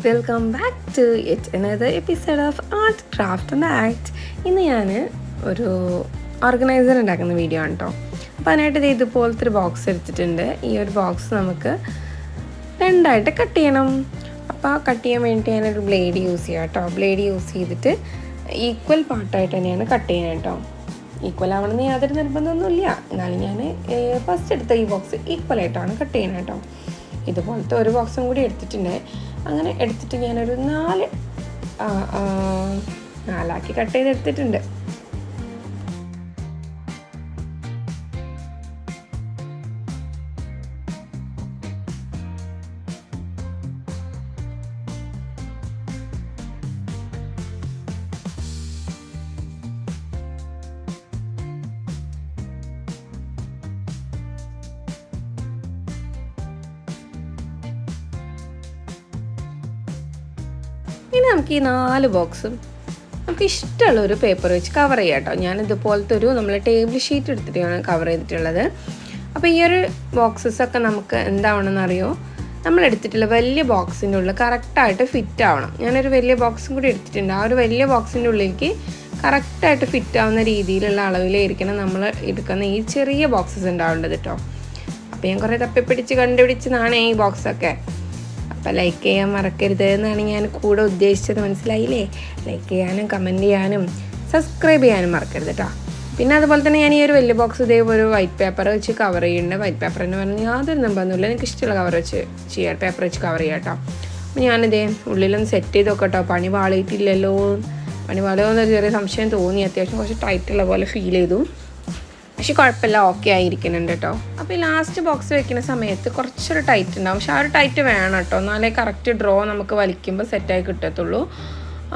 Welcome back to yet another episode of art craft and act. ഇന്ന് ഞാൻ ഒരു organiser ഉണ്ടാക്കുന്ന വീഡിയോ ആണ് കേട്ടോ. അപ്പോൾ അതിനായിട്ട് ഇത് ഇതുപോലത്തെ ഒരു ബോക്സ് എടുത്തിട്ടുണ്ട്. ഈ ഒരു ബോക്സ് നമുക്ക് രണ്ടായിട്ട് കട്ട് ചെയ്യണം. അപ്പോൾ കട്ട് ചെയ്യാൻ വേണ്ടി ഞാനൊരു ബ്ലേഡ് യൂസ് ചെയ്യാം കേട്ടോ. ബ്ലേഡ് യൂസ് ചെയ്തിട്ട് ഈക്വൽ പാർട്ടായിട്ട് തന്നെയാണ് കട്ട് ചെയ്യാൻ കേട്ടോ. ഈക്വൽ ആവണമെന്ന് യാതൊരു നിർബന്ധമൊന്നുമില്ല. എന്നാലും ഞാൻ ഫസ്റ്റ് എടുത്ത ഈ ബോക്സ് ഈക്വലായിട്ടാണ് കട്ട് ചെയ്യണം കേട്ടോ. ഇതുപോലത്തെ ഒരു ബോക്സും കൂടി എടുത്തിട്ടുണ്ട്. അങ്ങനെ എടുത്തിട്ട് ഞാനൊരു നാലാക്കി കട്ട് ചെയ്തെടുത്തിട്ടുണ്ട്. ഇനി നമുക്ക് ഈ 4 ബോക്സും നമുക്ക് ഇഷ്ടമുള്ളൊരു പേപ്പർ വെച്ച് കവർ ചെയ്യാം കേട്ടോ. ഞാനിതുപോലത്തെ ഒരു നമ്മൾ ടേബിൾ ഷീറ്റ് എടുത്തിട്ടാണ് കവർ ചെയ്തിട്ടുള്ളത്. അപ്പോൾ ഈ ഒരു ബോക്സസൊക്കെ നമുക്ക് എന്താവണമെന്ന് അറിയോ, നമ്മൾ എടുത്തിട്ടുള്ള വലിയ ബോക്സിൻ്റെ ഉള്ളിൽ കറക്റ്റായിട്ട് ഫിറ്റ് ആവണം. ഞാനൊരു വലിയ ബോക്സും കൂടി എടുത്തിട്ടുണ്ട്. ആ ഒരു വലിയ ബോക്സിൻ്റെ ഉള്ളിലേക്ക് കറക്റ്റായിട്ട് ഫിറ്റ് ആവുന്ന രീതിയിലുള്ള അളവിലായിരിക്കണം നമ്മൾ എടുക്കുന്ന ഈ ചെറിയ ബോക്സസ് ഉണ്ടാവേണ്ടത് കേട്ടോ. അപ്പോൾ ഞാൻ കുറേ തപ്പിപ്പിടിച്ച് കണ്ടുപിടിച്ചതാണ് ഈ ബോക്സൊക്കെ. അപ്പോൾ ലൈക്ക് ചെയ്യാൻ മറക്കരുത് എന്നാണ് ഞാൻ കൂടെ ഉദ്ദേശിച്ചത്. മനസ്സിലായില്ലേ? ലൈക്ക് ചെയ്യാനും കമൻറ്റ് ചെയ്യാനും സബ്സ്ക്രൈബ് ചെയ്യാനും മറക്കരുത് കേട്ടോ. പിന്നെ അതുപോലെ തന്നെ ഞാൻ ഈ ഒരു വലിയ ബോക്സ് ഇതേപോലെ ഒരു വൈറ്റ് പേപ്പർ വെച്ച് കവർ ചെയ്യുന്നുണ്ട്. വൈറ്റ് പേപ്പർ എന്ന് പറഞ്ഞാൽ യാതൊരു നിർബന്ധമില്ല, എനിക്ക് ഇഷ്ടമുള്ള കവർ വെച്ച് ചെയ്യാം, പേപ്പർ വെച്ച് കവർ ചെയ്യാം കേട്ടോ. അപ്പോൾ ഞാനിതേ ഉള്ളിലൊന്ന് സെറ്റ് ചെയ്ത് നോക്കട്ടോ. പണി പാളിയിട്ടില്ലല്ലോ, പണി പാളിയോ എന്നൊരു ചെറിയ സംശയം തോന്നി. അത്യാവശ്യം കുറച്ച് ടൈറ്റുള്ള പോലെ ഫീൽ ചെയ്തു, പക്ഷെ കുഴപ്പമില്ല, ഓക്കെ ആയിരിക്കുന്നുണ്ട് കേട്ടോ. അപ്പോൾ ഈ ലാസ്റ്റ് ബോക്സ് വെക്കുന്ന സമയത്ത് കുറച്ചൊരു ടൈറ്റ് ഉണ്ടാവും, പക്ഷെ ആ ഒരു ടൈറ്റ് വേണം കേട്ടോ, എന്നാലേ കറക്റ്റ് ഡ്രോ നമുക്ക് വലിക്കുമ്പോൾ സെറ്റായി കിട്ടത്തുള്ളൂ.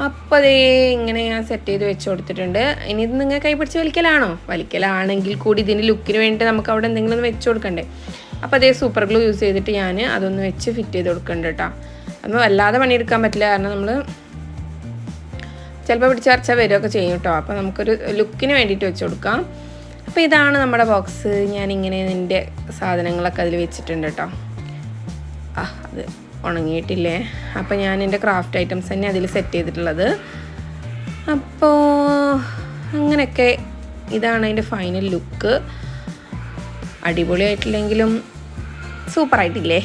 അപ്പോൾ അതേ ഇങ്ങനെ ഞാൻ സെറ്റ് ചെയ്ത് വെച്ച് കൊടുത്തിട്ടുണ്ട്. ഇനി ഇത് നിങ്ങൾ കൈ പിടിച്ച് വലിക്കലാണെങ്കിൽ കൂടി ഇതിൻ്റെ ലുക്കിന് വേണ്ടി നമുക്ക് അവിടെ എന്തെങ്കിലും ഒന്ന് വെച്ച് കൊടുക്കണ്ടേ. അപ്പോൾ അതേ സൂപ്പർ ഗ്ലൂ യൂസ് ചെയ്തിട്ട് ഞാൻ അതൊന്ന് വെച്ച് ഫിറ്റ് ചെയ്ത് കൊടുക്കുന്നുണ്ട് കേട്ടോ. അപ്പോൾ വല്ലാതെ പണിയെടുക്കാൻ പറ്റില്ല, കാരണം നമ്മൾ ചിലപ്പോൾ പിടിച്ചരച്ചാൽ വരികയൊക്കെ ചെയ്യും കേട്ടോ. അപ്പോൾ നമുക്കൊരു ലുക്കിന് വേണ്ടിയിട്ട് വെച്ച് കൊടുക്കാം. അപ്പോൾ ഇതാണ് നമ്മുടെ ബോക്സ്. ഞാനിങ്ങനെ എൻ്റെ സാധനങ്ങളൊക്കെ അതിൽ വെച്ചിട്ടുണ്ട് കേട്ടോ. അത് ഉണങ്ങിയിട്ടില്ലേ. അപ്പോൾ ഞാൻ എൻ്റെ ക്രാഫ്റ്റ് ഐറ്റംസ് തന്നെ അതിൽ സെറ്റ് ചെയ്തിട്ടുള്ളത്. അപ്പോൾ അങ്ങനെയൊക്കെ ഇതാണ് അതിൻ്റെ ഫൈനൽ ലുക്ക്. അടിപൊളിയായിട്ടില്ലെങ്കിലും സൂപ്പറായിട്ടില്ലേ?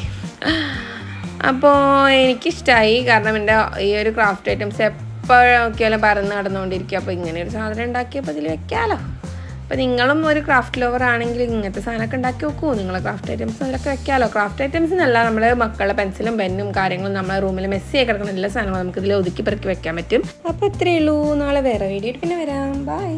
അപ്പോൾ എനിക്കിഷ്ടമായി, കാരണം എൻ്റെ ഈ ഒരു ക്രാഫ്റ്റ് ഐറ്റംസ് എപ്പോഴും നോക്കിയാലും പറന്ന് നടന്നുകൊണ്ടിരിക്കുക. അപ്പോൾ ഇങ്ങനെ ഒരു സാധനം ഉണ്ടാക്കിയപ്പോൾ അതിൽ വെക്കാമല്ലോ. അപ്പോൾ നിങ്ങളും ഒരു ക്രാഫ്റ്റ് ലവർ ആണെങ്കിൽ ഇങ്ങനത്തെ സാധനമൊക്കെ ഉണ്ടാക്കി നോക്കൂ. നിങ്ങളെ ക്രാഫ്റ്റ് ഐറ്റംസ് അതിലൊക്കെ വെക്കാമല്ലോ. ക്രാഫ്റ്റ് ഐറ്റംസിനല്ല, നമ്മുടെ മക്കളുടെ പെൻസിലും പെന്നും കാര്യങ്ങളും നമ്മളെ റൂമിൽ മെസ്സിയായി കിടക്കുന്ന എല്ലാ സാധനങ്ങളും നമുക്കിതിൽ ഒതുക്കി പെറുക്കി വെക്കാൻ പറ്റും. അപ്പോൾ ഇത്രയേ ഉള്ളൂ. നാളെ വേറെ വീഡിയോ പിന്നെ വരാം. ബൈ.